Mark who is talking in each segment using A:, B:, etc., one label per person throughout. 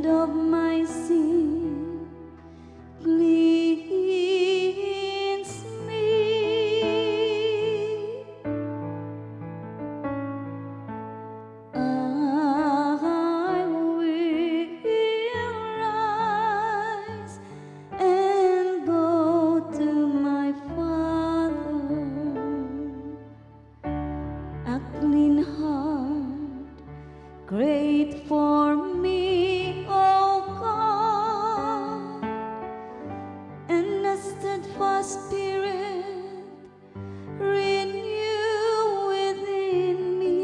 A: and of my sin cleanse me. I will rise and go to my Father, a clean heart, create for me, O God, and a steadfast spirit renew within me.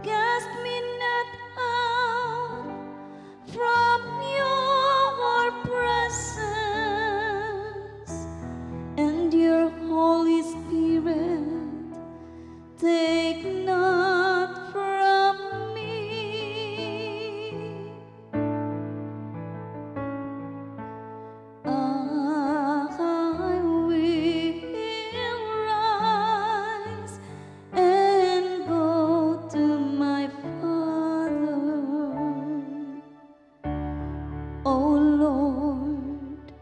A: Cast me not out from your presence, and your Holy Spirit take not from me. I will rise and go to my Father. O Lord,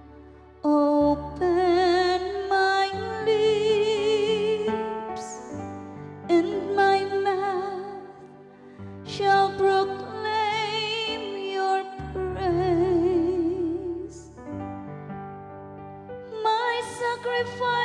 A: open my lips, and my mouth shall proclaim your praise. My sacrifice